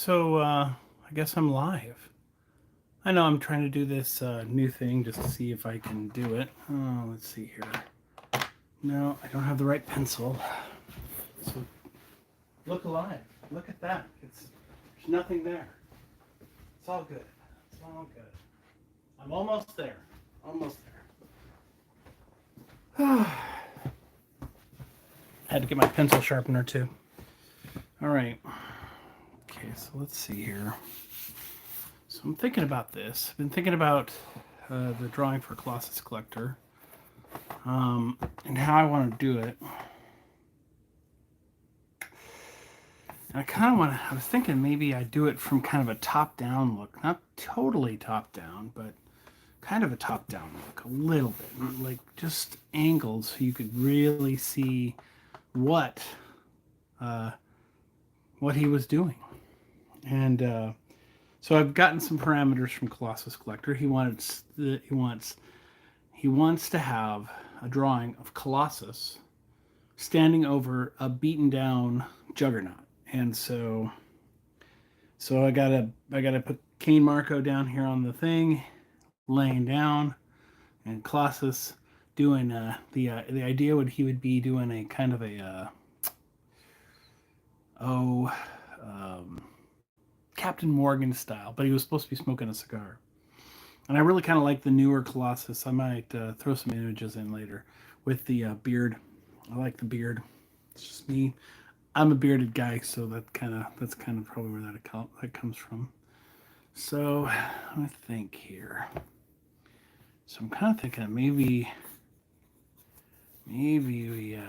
I guess I'm live. I know I'm trying to do this new thing just to see if I can do it. Oh, let's see here. No, I don't have the right pencil. So look alive. Look at that. There's nothing there. It's all good. It's all good. I'm almost there. Almost there. Had to get my pencil sharpener too. All right. Okay, so let's see here. So I'm thinking about this. I've been thinking about the drawing for Colossus Collector and how I want to do it. And I kind of want to, I was thinking maybe I do it from kind of a top-down look. Not totally top-down, but kind of a top-down look, a little bit. Like just angles so you could really see what he was doing. And so I've gotten some parameters from Colossus Collector. He wants to have a drawing of Colossus standing over a beaten down Juggernaut. And so I gotta put Kane Marco down here on the thing, laying down, and Colossus doing the idea he would be doing a kind of a Captain Morgan style, but he was supposed to be smoking a cigar. And I really kind of like the newer Colossus. I might throw some images in later with the beard. I like the beard. It's just me. I'm a bearded guy, so that's kind of probably where that comes from. So let me think here. So I'm kind of thinking maybe we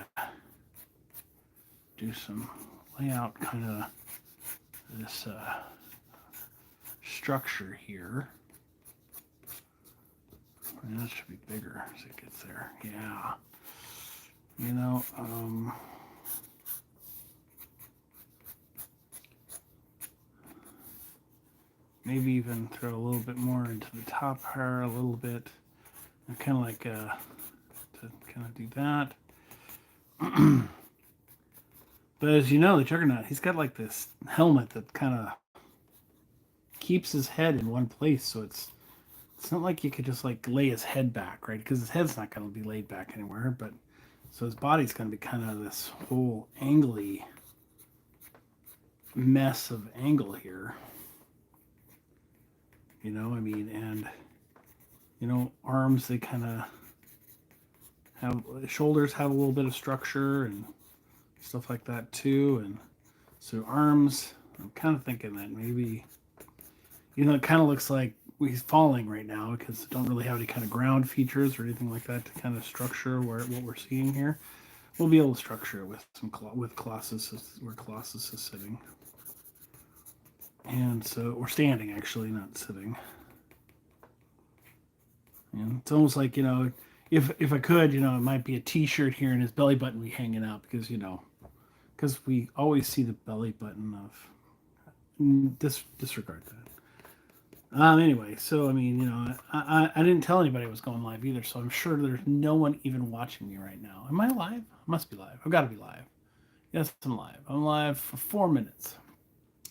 do some layout kind of this structure here. And that should be bigger as it gets there. Yeah. You know, maybe even throw a little bit more into the top here a little bit. And kind of like to kind of do that. But as you know, the Juggernaut, he's got like this helmet that kind of keeps his head in one place, so it's not like you could just like lay his head back, right? Because his head's not going to be laid back anywhere, but so his body's going to be kind of this whole angly mess of angle here. You know, I mean, and you know, arms, they kind of have, shoulders have a little bit of structure and stuff like that too. And so arms, I'm kind of thinking that maybe, you know, it kind of looks like he's falling right now because don't really have any kind of ground features or anything like that to kind of structure what we're seeing here. We'll be able to structure it with with Colossus, where Colossus is sitting. And so, or standing actually, not sitting. And it's almost like, you know, if I could, you know, it might be a T-shirt here and his belly button be hanging out because, you know, because we always see the belly button of disregard that. Anyway, so I mean, you know, I didn't tell anybody I was going live either, so I'm sure there's no one even watching me right now. Am I live? I must be live. I've got to be live. Yes, I'm live. I'm live for 4 minutes.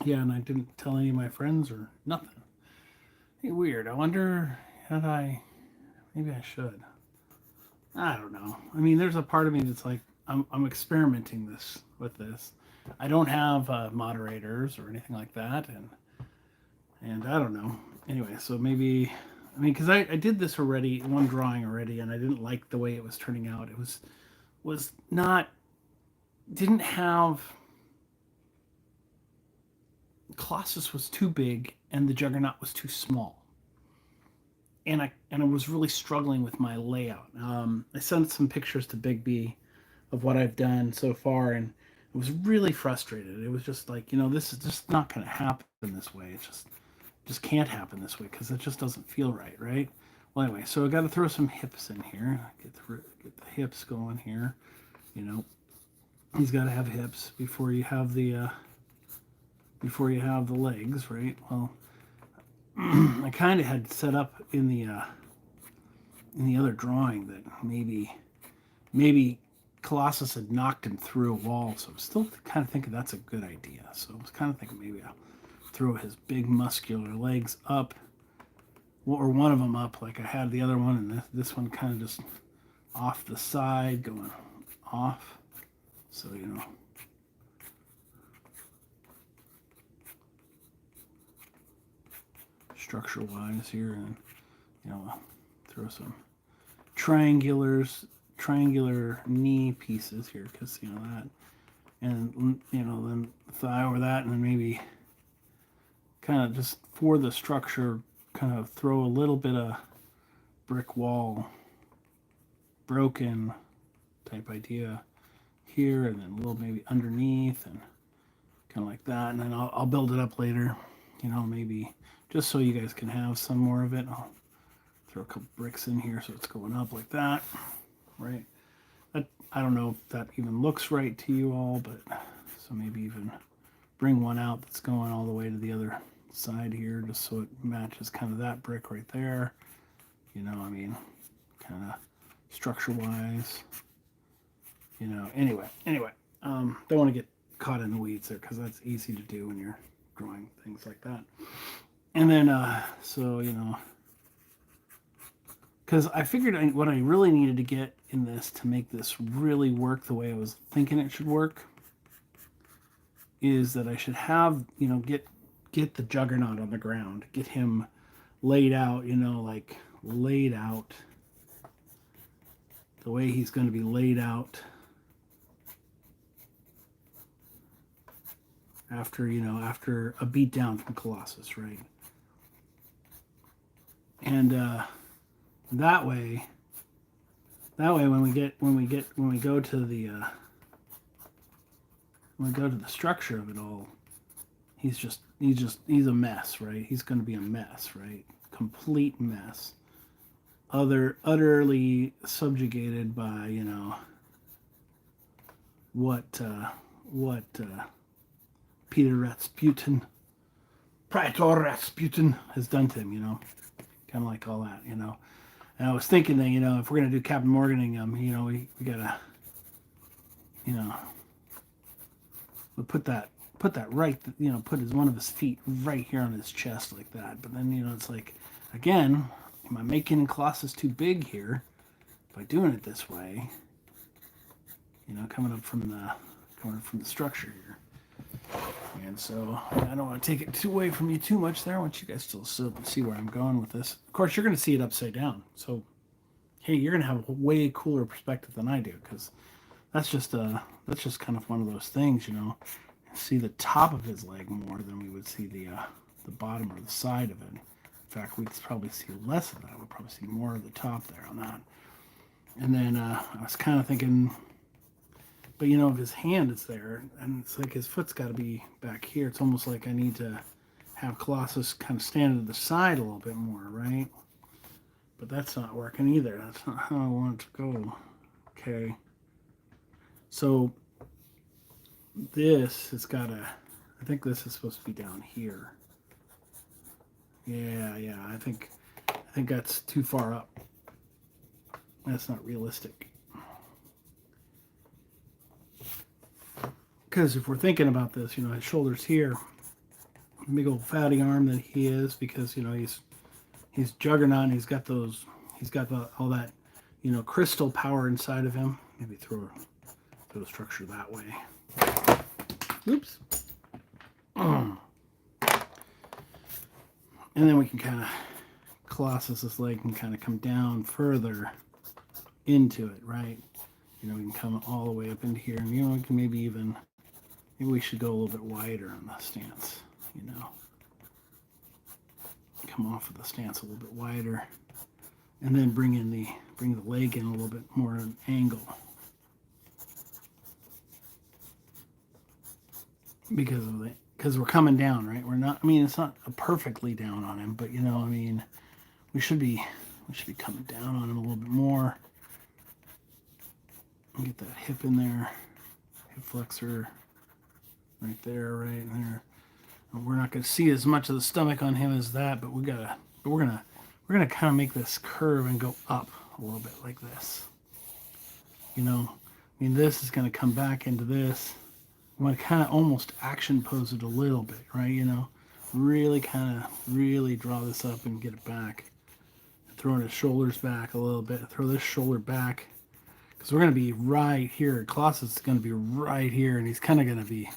Yeah, and I didn't tell any of my friends or nothing. Hey, weird. I wonder had I. Maybe I should. I don't know. I mean, there's a part of me that's like, I'm experimenting with this. I don't have moderators or anything like that, and I don't know. Anyway, so maybe, I mean, because I did this already, one drawing already, and I didn't like the way it was turning out. It was not, didn't have, Colossus was too big and the Juggernaut was too small. And I was really struggling with my layout. I sent some pictures to Big B of what I've done so far, and I was really frustrated. It was just like, you know, this is just not going to happen this way. It just can't happen this way because it just doesn't feel right, right? Well, anyway, so I got to throw some hips in here. Get the hips going here. You know, he's got to have hips before you have the legs, right? Well, I kind of had set up in the other drawing that maybe Colossus had knocked him through a wall, so I'm still kind of thinking that's a good idea. So I was kind of thinking maybe I'll throw his big muscular legs up, or one of them up like I had the other one, and this one kind of just off the side, going off. So, structure wise here, and throw some triangular knee pieces here, because that, and then thigh over that, and then maybe kind of just for the structure, kind of throw a little bit of brick wall, broken type idea here, and then a little maybe underneath, and kind of like that, and then I'll build it up later, maybe just so you guys can have some more of it. I'll throw a couple bricks in here so it's going up like that, right? I don't know if that even looks right to you all, but so maybe even bring one out that's going all the way to the other side here, just so it matches kind of that brick right there. Kind of structure wise, anyway, don't want to get caught in the weeds there, because that's easy to do when you're drawing things like that. And then, because I figured what I really needed to get in this to make this really work the way I was thinking it should work is that I should have, get the Juggernaut on the ground, get him laid out, like laid out the way he's going to be laid out after a beatdown from Colossus, right? And that way when we go to the structure of it all, he's a mess, right? He's going to be a mess, right? Complete mess. Utterly subjugated by what Peter Rasputin, Praetor Rasputin has done to him, kind of like all that, And I was thinking that, if we're gonna do Captain Morganing him, we gotta, we put that right, put one of his feet right here on his chest like that. But then, it's like, again, am I making Colossus too big here by doing it this way? Coming up from the structure here. And so I don't want to take it away from you too much there. I want you guys to still see where I'm going with this. Of course, you're going to see it upside down. So, hey, you're going to have a way cooler perspective than I do, because that's just kind of one of those things, See the top of his leg more than we would see the bottom or the side of it. In fact, we'd probably see less of that. We'd probably see more of the top there on that. And then I was kind of thinking, but if his hand is there, and it's like his foot's got to be back here, it's almost like I need to have Colossus kind of stand to the side a little bit more, right? But that's not working either. That's not how I want it to go. Okay. So this has got to, I think this is supposed to be down here. Yeah, I think that's too far up. That's not realistic. Because if we're thinking about this, his shoulders here, big old fatty arm that he is, because he's Juggernaut, and he's got all that crystal power inside of him. Maybe throw the structure that way. Oops. And then we can kind of Colossus's leg can kind of come down further into it, right? We can come all the way up into here, and we can maybe we should go a little bit wider on the stance, come off of the stance a little bit wider, and then bring the leg in a little bit more at an angle, because we're coming down, right? We're not. It's not perfectly down on him, but we should be coming down on him a little bit more. Get that hip in there, hip flexor, right there. We're not going to see as much of the stomach on him as that, but we're gonna kind of make this curve and go up a little bit like this. This is going to come back into this. I'm going to kind of almost action pose it a little bit, right? really kind of really draw this up and get it back. Throwing his shoulders back a little bit. Throw this shoulder back because we're going to be right here. Colossus is going to be right here, and he's kind of going to be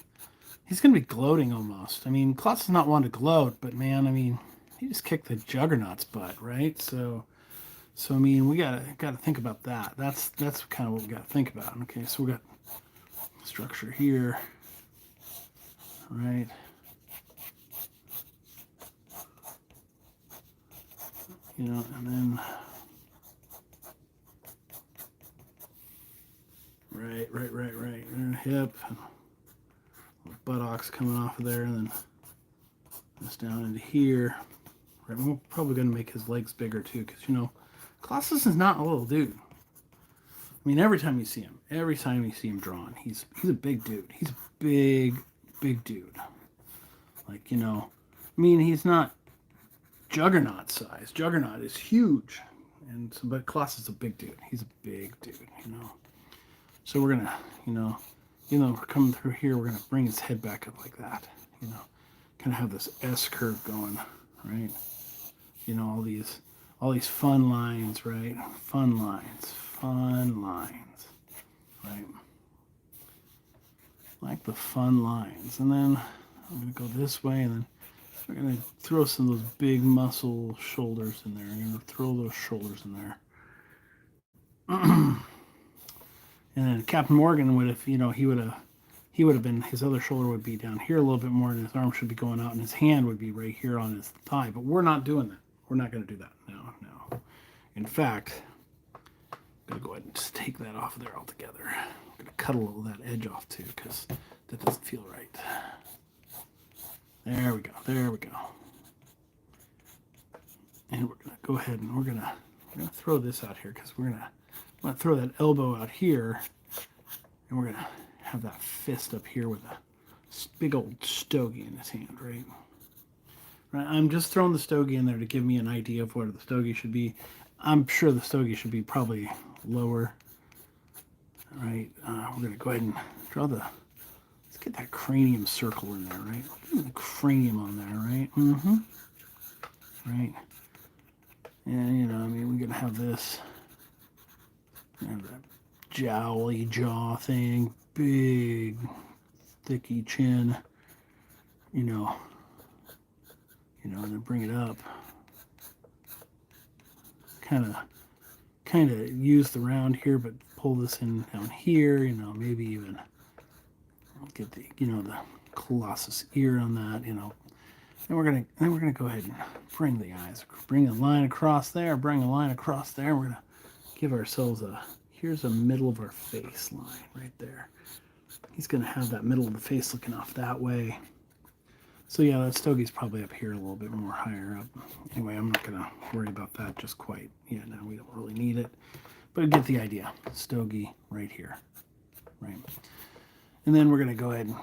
gloating almost. I mean, Colossus is not one to gloat, but man, I mean, he just kicked the Juggernaut's butt, right? So I mean, we gotta think about that. That's kind of what we gotta think about. Okay, so we got structure here, right? You know, and then right, and hip, and buttocks coming off of there, and then this down into here. Right, we're probably gonna make his legs bigger too, because you know, Colossus is not a little dude. I mean, every time you see him drawn, he's a big dude. He's a big dude. Like, you know, I mean, he's not Juggernaut size. Juggernaut is huge, and so, but Colossus is a big dude. He's a big dude, you know. So we're gonna, you know, we're coming through here. We're gonna bring his head back up like that, you know, kind of have this S curve going, right? You know, all these fun lines, right? Fun lines, right? Like the fun lines. And then I'm going to go this way, and then we're going to throw some of those big muscle shoulders in there. I'm going to throw those shoulders in there. And then Captain Morgan would have, you know, he would have been, his other shoulder would be down here a little bit more, and his arm should be going out, and his hand would be right here on his thigh. But we're not doing that. We're not going to do that. No. In fact, I'm going to go ahead and just take that off of there altogether. I'm going to cut a little of that edge off too, because that doesn't feel right. There we go. And we're going to go ahead and we're going to throw this out here, because we're going to throw that elbow out here, and we're going to have that fist up here with a big old stogie in his hand, right? Right, I'm just throwing the stogie in there to give me an idea of what the stogie should be. I'm sure the stogie should be probably lower. All right, we're going to go ahead and draw let's get that cranium circle in there, right? Get the cranium on there, right? Mm-hmm. Right. And, you know, I mean, we're going to have this, that jowly jaw thing, big, thicky chin, you know, and then bring it up. Kind of use the round here, but pull this in down here, you know, maybe even get the, you know, the Colossus ear on that, you know. And we're gonna go ahead and bring the eyes, bring a line across there, We're gonna give ourselves here's a middle of our face line right there. He's gonna have that middle of the face looking off that way. So yeah, that stogie's probably up here a little bit more higher up. Anyway, I'm not gonna worry about that just quite. Yeah, no, we don't really need it. But get the idea. Stogie right here, right? And then we're gonna go ahead and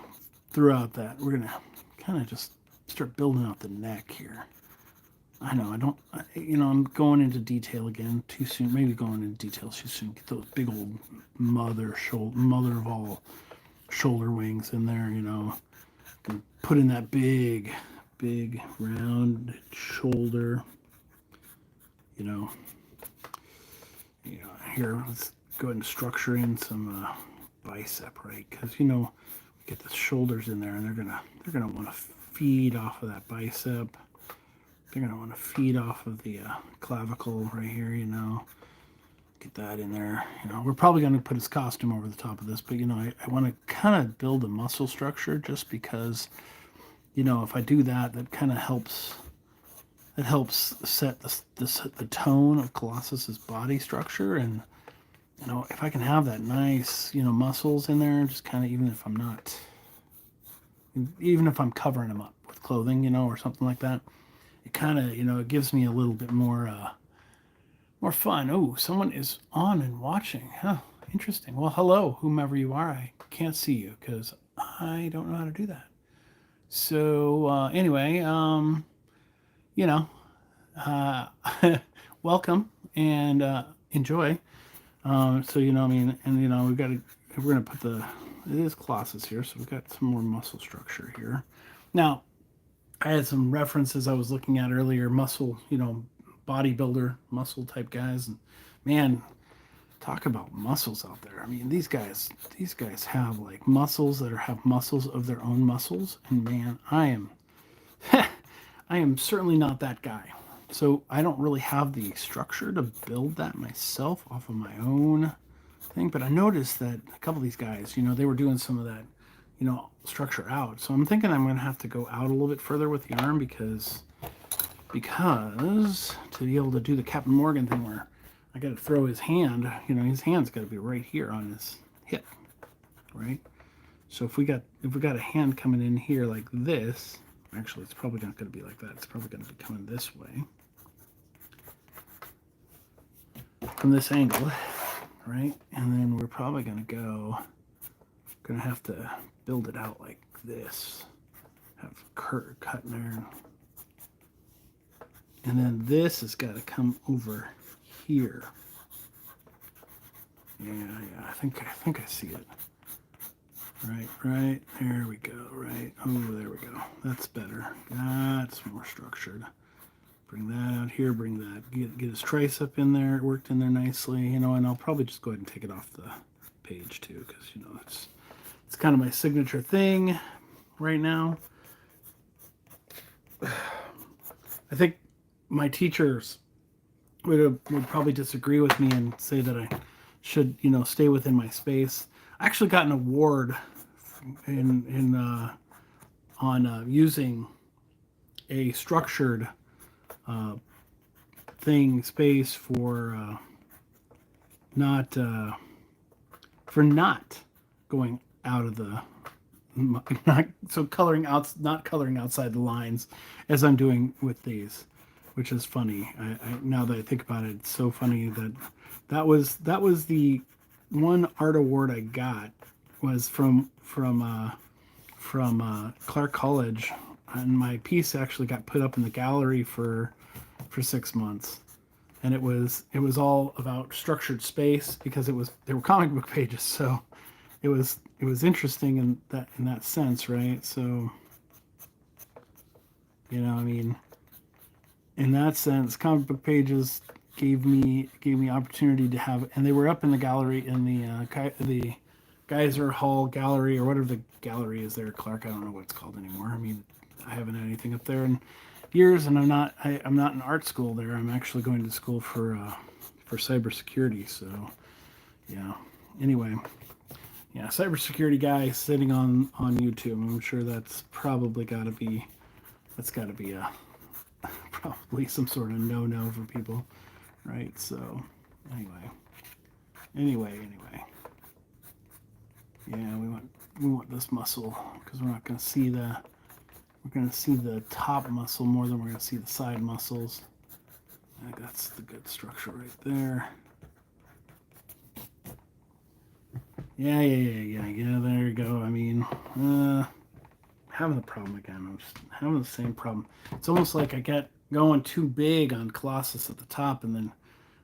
throughout that, we're gonna kind of just start building out the neck here. I know, I'm going into detail again too soon. Maybe going into detail too soon. Get those big old mother of all shoulder wings in there, you know. Put in that big round shoulder, you know. Here, let's go ahead and structure in some bicep, right? Because, you know, we get the shoulders in there, and they're gonna want to feed off of that bicep. They're gonna want to feed off of the clavicle right here, you know. Get that in there. You know, we're probably going to put his costume over the top of this, but, you know, I want to kind of build a muscle structure, just because, you know, if I do that, that kind of helps. It helps set the tone of Colossus's body structure, and, you know, if I can have that nice, you know, muscles in there, just kind of, even if I'm covering him up with clothing, you know, or something like that, it kind of, you know, it gives me a little bit more fun. Oh, someone is on and watching. Huh, interesting. Well, hello, whomever you are. I can't see you because I don't know how to do that. So anyway, you know, welcome and enjoy. So, you know, I mean, and, you know, we're going to it is Colossus here, so we've got some more muscle structure here. Now, I had some references I was looking at earlier, muscle, bodybuilder, muscle type guys, and man, talk about muscles out there. I mean, these guys have like muscles that have muscles of their own muscles, and man, I am certainly not that guy. So I don't really have the structure to build that myself off of my own thing. But I noticed that a couple of these guys, they were doing some of that, structure out. So I'm thinking I'm going to have to go out a little bit further with the arm because to be able to do the Captain Morgan thing where I got to throw his hand, his hand's got to be right here on his hip, right? So if we got a hand coming in here like this, actually it's probably not going to be like that. It's probably going to be coming this way from this angle, right? And then we're probably going to have to build it out like this. Have cut in there. And then this has got to come over here. Yeah, I think I see it. Right, there we go, right, oh, there we go, that's better, that's more structured. Bring that out here, bring that, get his tricep in there, it worked in there nicely, and I'll probably just go ahead and take it off the page too, because, it's kind of my signature thing right now. I think my teachers would probably disagree with me and say that I should, stay within my space. I actually got an award on using a structured space for not going out of the not coloring outside the lines as I'm doing with these, which is funny. I now that I think about it, it's so funny that was the one art award I got was from Clark College, and my piece actually got put up in the gallery for 6 months, and it was all about structured space because they were comic book pages, so it was interesting in that sense, right? So I mean, in that sense, comic book pages gave me opportunity to have, and they were up in the gallery in the Geyser Hall gallery or whatever the gallery is there, Clark. I don't know what it's called anymore. I mean, I haven't had anything up there in years, and I'm not in art school there. I'm actually going to school for cybersecurity. So yeah. Anyway, yeah, cybersecurity guy sitting on YouTube. I'm sure that's probably got to be a probably some sort of no for people, right? So anyway, yeah, we want this muscle because we're going to see the top muscle more than we're going to see the side muscles. I think that's the good structure right there. Yeah, there you go. I mean, having the problem again. I'm just having the same problem. It's almost like I get going too big on Colossus at the top, and then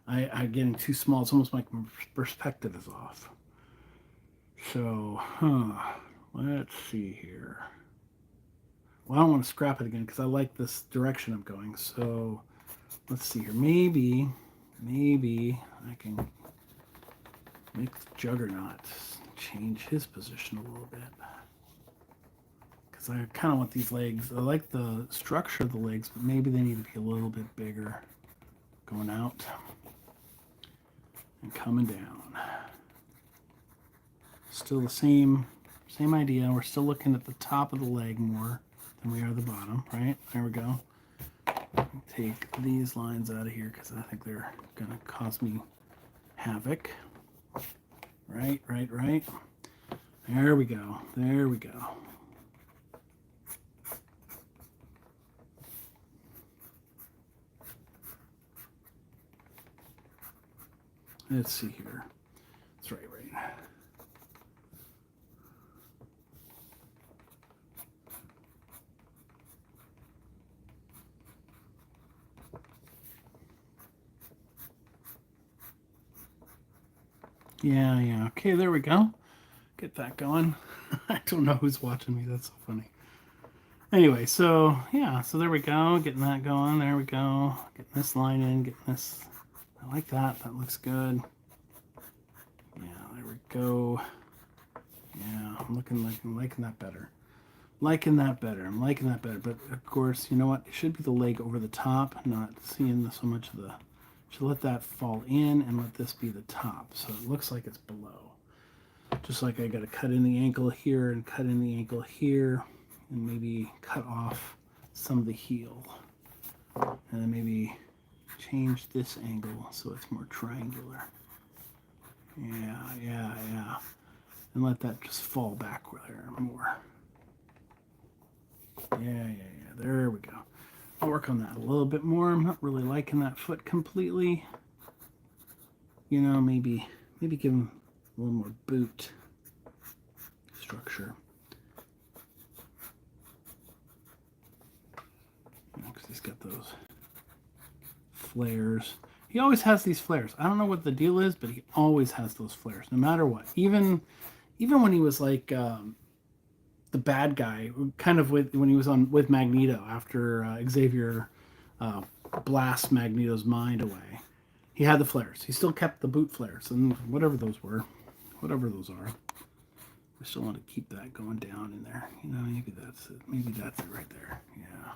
I'm getting too small. It's almost like my perspective is off. So, let's see here. Well, I don't want to scrap it again because I like this direction I'm going. So, let's see here. Maybe I can make the Juggernaut change his position a little bit. Because I kind of want these legs. I like the structure of the legs, but maybe they need to be a little bit bigger. Going out and coming down. Still the same idea. We're still looking at the top of the leg more than we are the bottom, right? There we go. Take these lines out of here because I think they're going to cause me havoc. Right. There we go. Let's see here. That's right. Yeah. Okay, there we go. Get that going. I don't know who's watching me. That's so funny. Anyway, so yeah, so there we go. Getting that going. There we go. Getting this line in. Getting this. I like that. That looks good. Yeah, there we go. Yeah, I'm liking that better. Liking that better. I'm liking that better. But of course, you know what? It should be the leg over the top, not seeing so much of the. Should let that fall in and let this be the top, so it looks like it's below. Just like I got to cut in the ankle here and cut in the ankle here, and maybe cut off some of the heel, and then maybe change this angle so it's more triangular. Yeah. And let that just fall back there more. Yeah. There we go. I'll work on that a little bit more. I'm not really liking that foot completely. You know, maybe give him a little more boot structure. Because he's got those flares. He always has these flares. I don't know what the deal is, but he always has those flares, no matter what. Even when he was like the bad guy, kind of when he was on with Magneto after Xavier blasts Magneto's mind away. He had the flares. He still kept the boot flares and whatever those were, whatever those are. I still want to keep that going down in there. You know, maybe that's it. Maybe that's it right there. Yeah,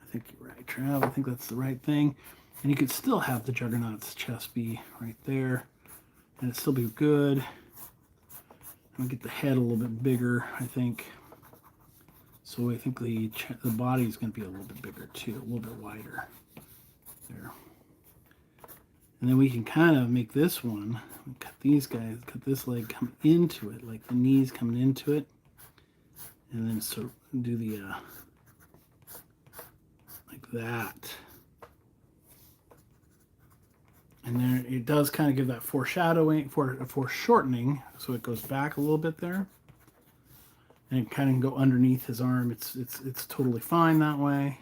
I think you're right, Trav. I think that's the right thing. And you could still have the Juggernaut's chest be right there, and it'd still be good. I'm gonna get the head a little bit bigger, I think. So I think the body is going to be a little bit bigger too, a little bit wider. There. And then we can kind of make this one, cut these guys, cut this leg come into it, like the knees coming into it. And then so do the, like that. And then it does kind of give that foreshadowing, foreshortening, so it goes back a little bit there. And kind of go underneath his arm. It's totally fine that way.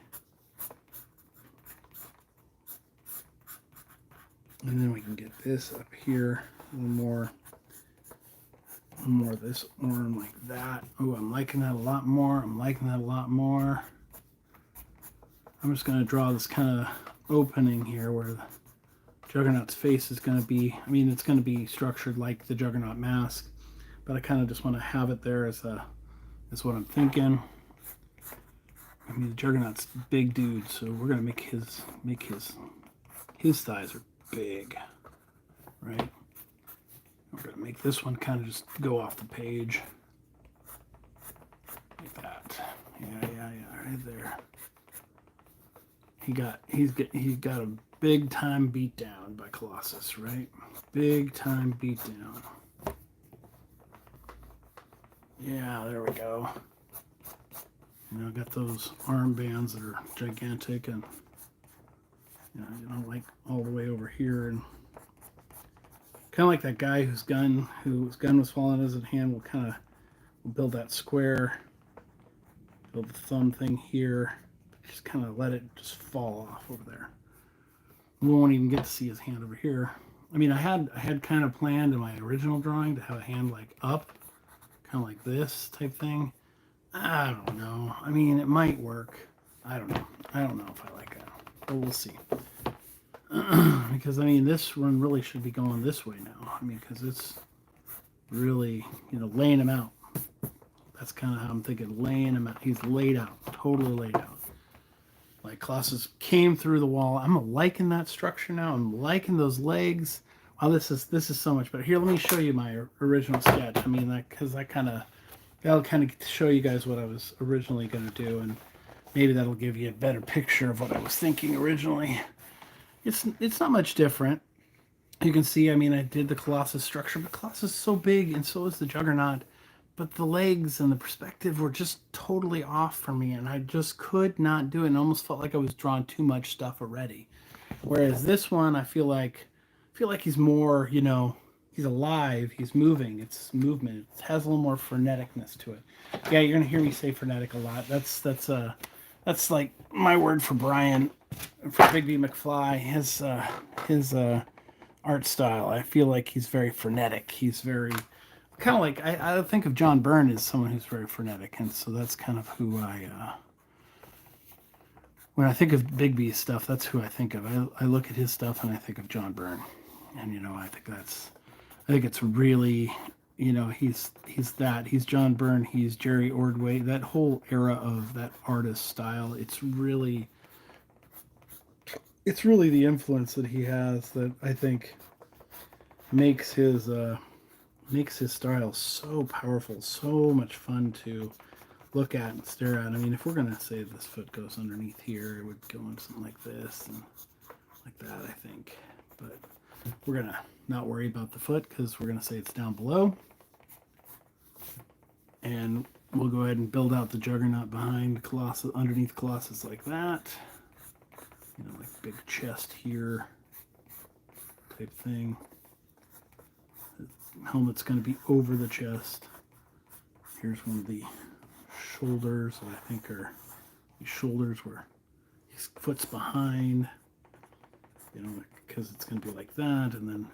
And then we can get this up here a little more of this arm like that. Oh, I'm liking that a lot more. I'm just going to draw this kind of opening here where the Juggernaut's face is going to be, I mean, it's going to be structured like the Juggernaut mask, but I kind of just want to have it there as that's what I'm thinking. I mean, the Juggernaut's a big dude, so we're gonna make his thighs are big, right? We're gonna make this one kind of just go off the page like that. Yeah, right there. He got a big time beat down by Colossus, right? Big time beat down. Yeah, there we go. You know, got those armbands that are gigantic, and you know, like all the way over here, and kind of like that guy whose gun was falling out of his hand. We'll build that square, build the thumb thing here, just kind of let it just fall off over there. We won't even get to see his hand over here. I mean, I had kind of planned in my original drawing to have a hand like up, kind of like this type thing. I don't know. I mean, it might work. I don't know. I don't know if I like that, but we'll see. Because I mean, this one really should be going this way now. I mean, because it's really, you know, laying him out. That's kind of how I'm thinking. Laying him out. He's laid out, totally laid out. Like Colossus came through the wall. I'm liking that structure now. I'm liking those legs. Wow, this is so much better. Here, let me show you my original sketch. I mean, that'll kind of show you guys what I was originally going to do, and maybe that'll give you a better picture of what I was thinking originally. It's not much different. You can see, I mean, I did the Colossus structure, but Colossus is so big, and so is the Juggernaut. But the legs and the perspective were just totally off for me, and I just could not do it. And almost felt like I was drawing too much stuff already. Whereas this one, I feel like he's more, you know, he's alive, he's moving, it's movement. It has a little more freneticness to it. Yeah, you're gonna hear me say frenetic a lot. That's like my word for Brian, for Big D McFly. His art style. I feel like he's very frenetic. He's very kind of like I think of John Byrne as someone who's very frenetic, and so that's kind of who I when I think of Bigby's stuff, that's who I think of. I look at his stuff and I think of John Byrne, and I think it's really, he's John Byrne, he's Jerry Ordway, that whole era of that artist style. It's really the influence that he has that I think makes his style so powerful, so much fun to look at and stare at. I mean, if we're gonna say this foot goes underneath here, it would go in something like this and like that, I think. But we're gonna not worry about the foot because we're gonna say it's down below, and we'll go ahead and build out the juggernaut behind Colossus, underneath Colossus like that. Like big chest here type thing. The helmet's going to be over the chest. Here's one of the shoulders that I think are these shoulders where his foot's behind, because it's going to be like that, and then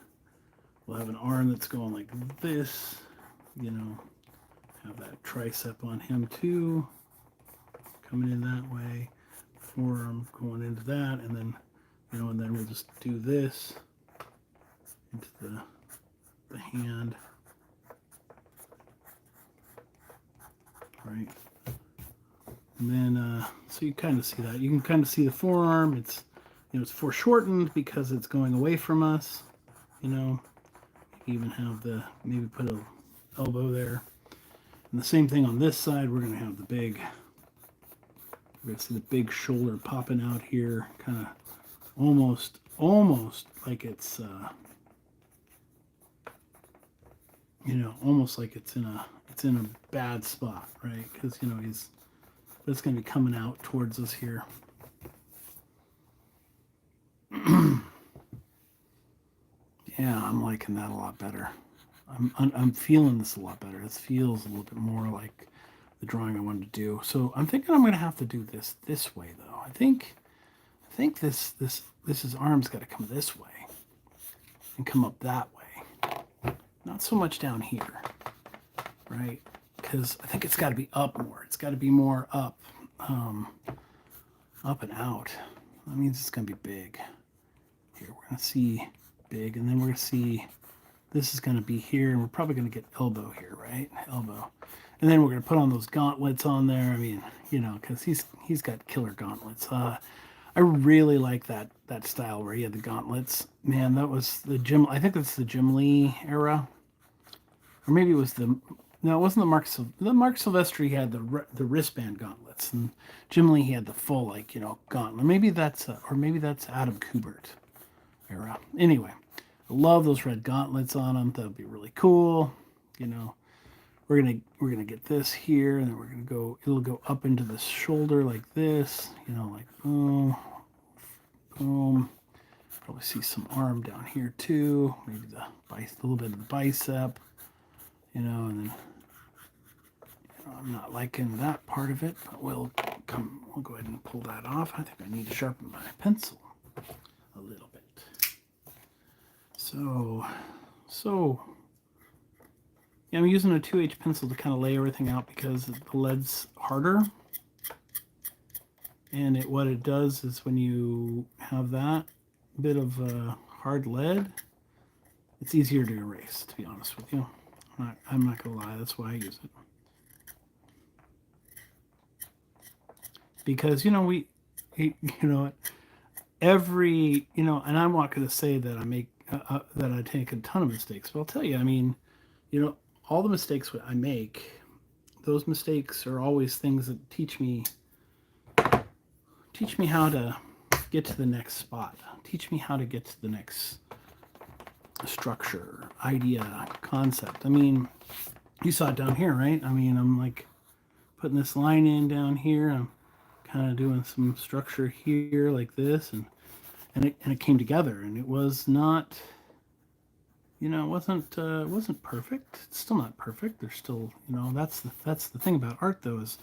we'll have an arm that's going like this, have that tricep on him too, coming in that way, forearm going into that, and then, and then we'll just do this into the hand, right? And then, so you kind of see that. You can kind of see the forearm. It's, it's foreshortened because it's going away from us. You even have maybe put a elbow there. And the same thing on this side. We're going to have we're going to see the big shoulder popping out here, kind of almost like it's, almost like it's in a bad spot, right? Because it's going to be coming out towards us here. Yeah, I'm liking that a lot better. I'm feeling this a lot better. This feels a little bit more like the drawing I wanted to do. So I'm thinking I'm going to have to do this way though. I think this arm's got to come this way and come up that way. Not so much down here, right? Because I think it's got to be up more. It's got to be more up and out. That means it's going to be big. Here we're going to see big, and then we're going to see this is going to be here, and we're probably going to get elbow here, right? Elbow. And then we're going to put on those gauntlets on there. I mean, because he's got killer gauntlets. I really like that style where he had the gauntlets. Man, that was I think that's the Jim Lee era. Or maybe it was it wasn't the Mark Silvestri had the wristband gauntlets, and Jim Lee he had the full gauntlet. Maybe that's Adam Kubert era. Anyway, I love those red gauntlets on them. That would be really cool. We're gonna get this here, and then we're gonna go. It'll go up into the shoulder like this. Like boom, boom. Probably see some arm down here too. Maybe a little bit of the bicep. And then I'm not liking that part of it, but we'll go ahead and pull that off. I think I need to sharpen my pencil a little bit. So yeah, I'm using a 2H pencil to kind of lay everything out because the lead's harder. And what it does is when you have that bit of hard lead, it's easier to erase, to be honest with you. I'm not going to lie, that's why I use it. Because, and I'm not going to say that I make, that I take a ton of mistakes, but I'll tell you, I mean, all the mistakes I make, those mistakes are always things that teach me how to get to the next spot. Teach me how to get to the next structure, idea, concept. I mean, you saw it down here, right? I mean, I'm like putting this line in down here. I'm kind of doing some structure here like this, and it came together, and it was not, it wasn't perfect. It's still not perfect. There's still, that's the thing about art though, is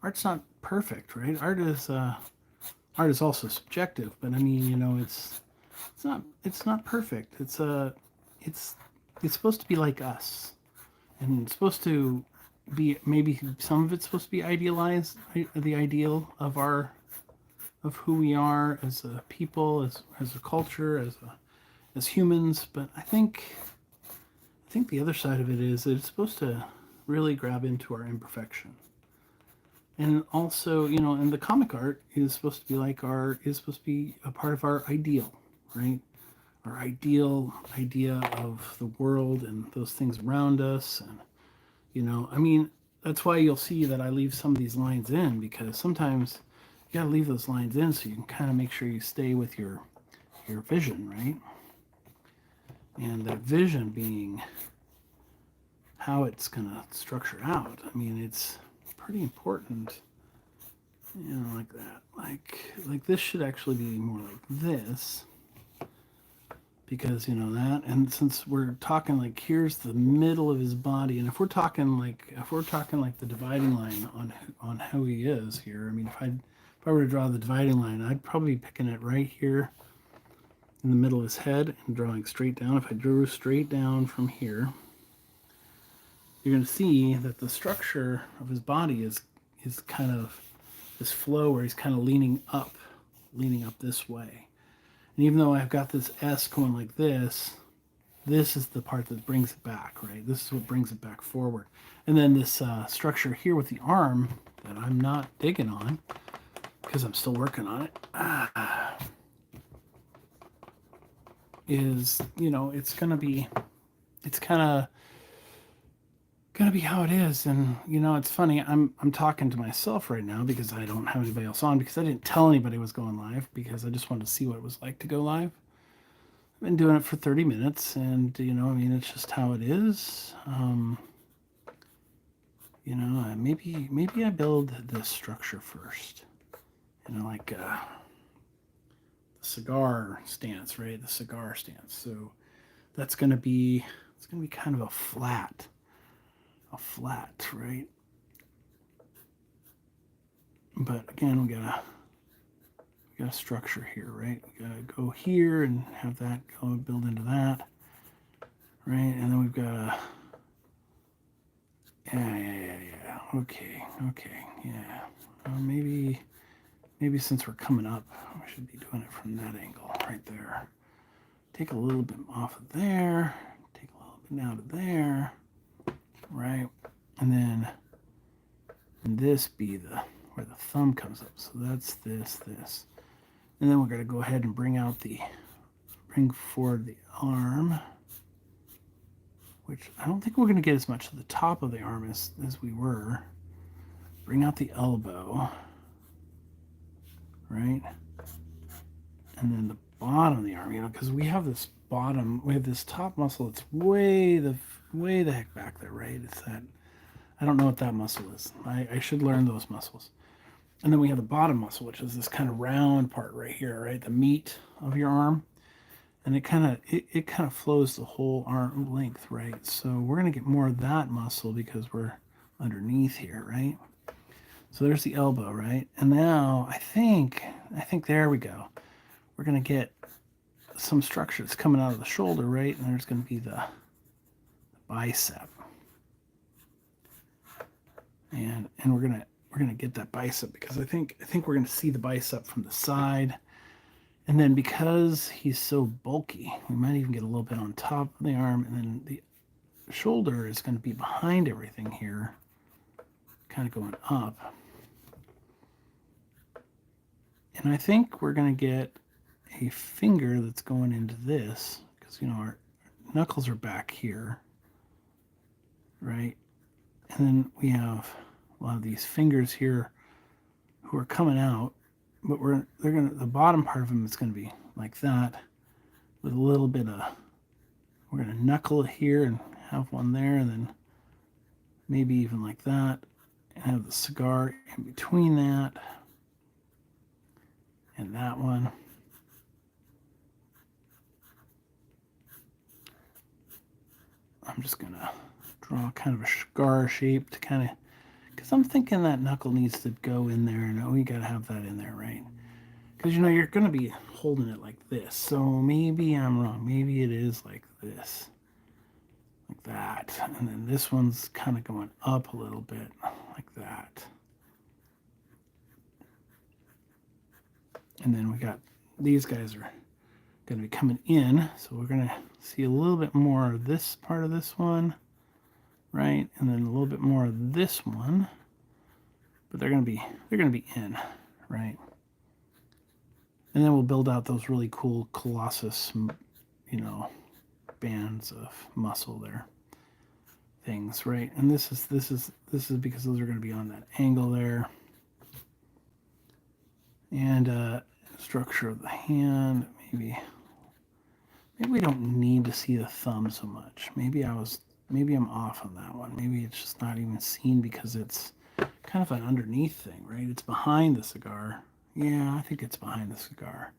art's not perfect, right? Art is also subjective, but I mean, it's not perfect. It's supposed to be like us, and it's supposed to be, maybe some of it's supposed to be idealized, the ideal of our who we are as a people, as a culture, as humans. But I think the other side of it is that it's supposed to really grab into our imperfection. And also, and the comic art is supposed to be is supposed to be a part of our ideal, right? Our ideal idea of the world and those things around us. And, I mean, that's why you'll see that I leave some of these lines in, because sometimes you got to leave those lines in so you can kind of make sure you stay with your vision, right? And that vision being how it's going to structure out. I mean, it's pretty important, like that. Like this should actually be more like this, because that. And since we're talking like here's the middle of his body, and if we're talking like the dividing line on how he is here, I mean, if I were to draw the dividing line, I'd probably be picking it right here in the middle of his head and drawing straight down. If I drew straight down from here, you're going to see that the structure of his body is kind of this flow where he's kind of leaning up this way. And even though I've got this S going like this is the part that brings it back, right? This is what brings it back forward. And then this structure here with the arm that I'm not digging on because I'm still working on it, is, it's kind of gonna be how it is. And it's funny, I'm talking to myself right now because I don't have anybody else on, because I didn't tell anybody I was going live, because I just wanted to see what it was like to go live. I've been doing it for 30 minutes, and I mean, it's just how it is. Maybe I build this structure first, like the cigar stance, right? The cigar stance. So that's going to be kind of a flat, right? But again, we got a structure here, right? We gotta go here and have that go build into that, right? And then we've got a yeah. Okay, yeah. Maybe since we're coming up, we should be doing it from that angle right there. Take a little bit off of there. Take a little bit down to there, right? And then this be where the thumb comes up. So that's this. And then we're going to go ahead and bring forward the arm, which I don't think we're going to get as much to the top of the arm as we were. Bring out the elbow, right? And then the bottom of the arm, because we have this top muscle that's way the heck back there, right? It's that, I don't know what that muscle is. I should learn those muscles. And then we have the bottom muscle, which is this kind of round part right here, right? The meat of your arm. And it kind of flows the whole arm length, right? So we're going to get more of that muscle because we're underneath here, right? So there's the elbow, right? And now I think there we go. We're going to get some structure that's coming out of the shoulder, right? And there's going to be the bicep. And we're going to get that bicep, because I think we're going to see the bicep from the side. And then because he's so bulky, we might even get a little bit on top of the arm, and then the shoulder is going to be behind everything here, kind of going up. And I think we're going to get a finger that's going into this, because our knuckles are back here, right? And then we'll have these fingers here who are coming out, but the bottom part of them is going to be like that, with a little bit of, we're going to knuckle it here and have one there, and then maybe even like that, and have the cigar in between that and that one. I'm just going to draw kind of a cigar shape to kind of, because I'm thinking that knuckle needs to go in there, and we got to have that in there, right? Because you're going to be holding it like this. So maybe I'm wrong. Maybe it is like this, like that. And then this one's kind of going up a little bit, like that. And then we got these guys are going to be coming in. So we're going to see a little bit more of this part of this one, right? And then a little bit more of this one. But they're going to be in, right? And then we'll build out those really cool Colossus, bands of muscle there. Things, right? And this is because those are going to be on that angle there. And structure of the hand, maybe we don't need to see the thumb so much. Maybe I'm off on that one. Maybe it's just not even seen because it's kind of an underneath thing, right? It's behind the cigar. Yeah, I think it's behind the cigar.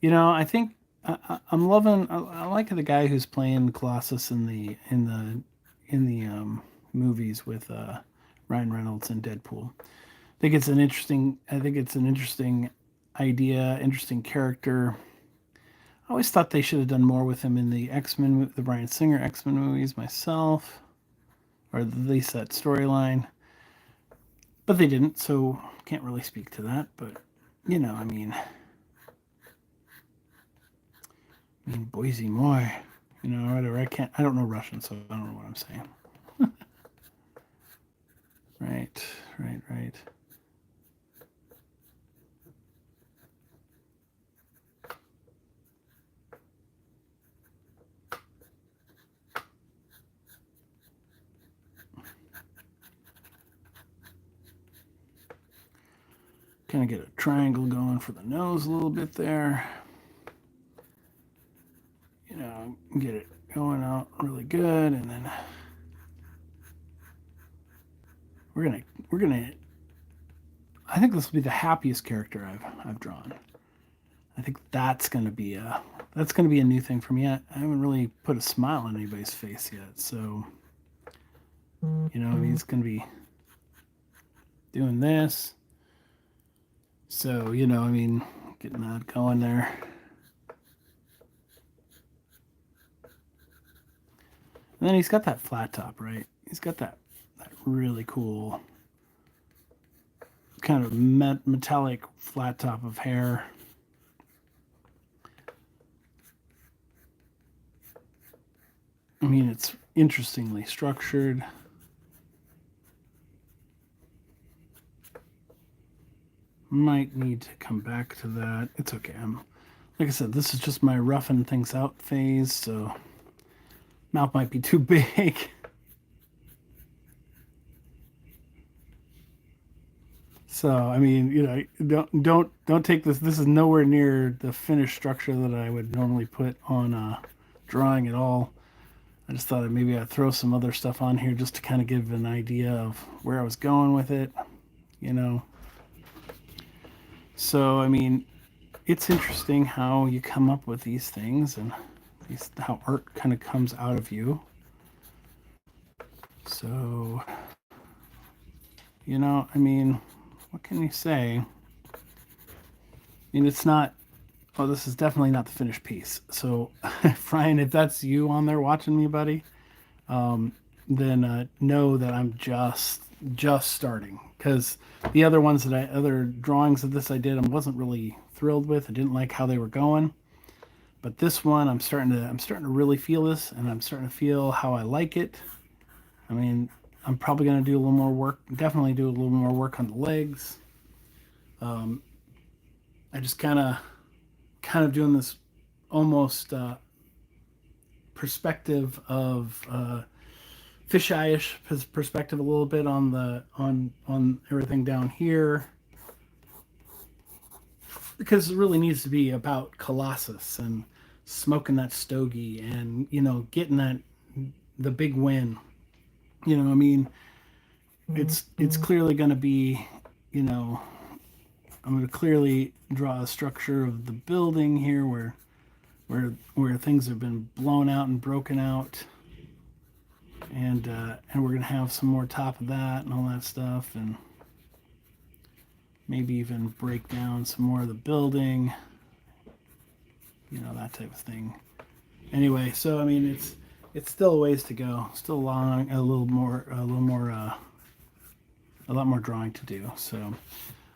I think I'm loving. I like the guy who's playing Colossus in the movies with Ryan Reynolds and Deadpool. I think it's an interesting idea, interesting character. I always thought they should have done more with him in the X-Men, the Bryan Singer X-Men movies myself, or at least that storyline. But they didn't, so can't really speak to that. But I mean, Boise Moi, whatever. I don't know Russian, so I don't know what I'm saying. Right. Kind of get a triangle going for the nose a little bit there. Get it going out really good, and then we're gonna. I think this will be the happiest character I've drawn. I think that's gonna be a new thing for me. I haven't really put a smile on anybody's face yet, so he's gonna be doing this. So getting that going there. And then he's got that flat top, right? He's got that really cool kind of metallic flat top of hair. I mean, it's interestingly structured. Might need to come back to that. It's okay. Like I said, this is just my roughing things out phase, so mouth might be too big. So I mean, don't take this. This is nowhere near the finished structure that I would normally put on a drawing at all. I just thought maybe I'd throw some other stuff on here just to kind of give an idea of where I was going with it. So I mean, it's interesting how you come up with these things and how art kind of comes out of you. So, I mean, what can you say? I mean, it's not. Oh, this is definitely not the finished piece. So, Brian, if that's you on there watching me, buddy, then know that I'm just starting, because the other other drawings of this I did, I wasn't really thrilled with. I didn't like how they were going. But this one, I'm starting to really feel this, and I'm starting to feel how I like it. I mean, I'm probably going to do a little more work. Definitely do a little more work on the legs. I just kind of doing this almost perspective of fisheye-ish perspective a little bit on everything down here, because it really needs to be about Colossus and smoking that stogie and getting the big win. I mean, it's clearly going to be, I'm going to clearly draw a structure of the building here where things have been blown out and broken out, and we're going to have some more top of that and all that stuff, and maybe even break down some more of the building, that type of thing. Anyway, so I mean, it's still a ways to go. Still long, a lot more drawing to do. So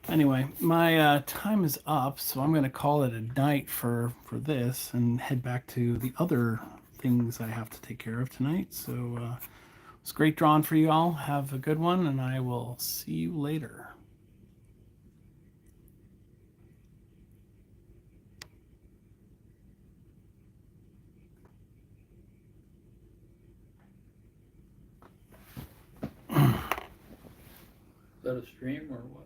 anyway, my time is up, so I'm going to call it a night for this and head back to the other things I have to take care of tonight. So it's great drawing for you all. Have a good one, and I will see you later. Is that a stream or what?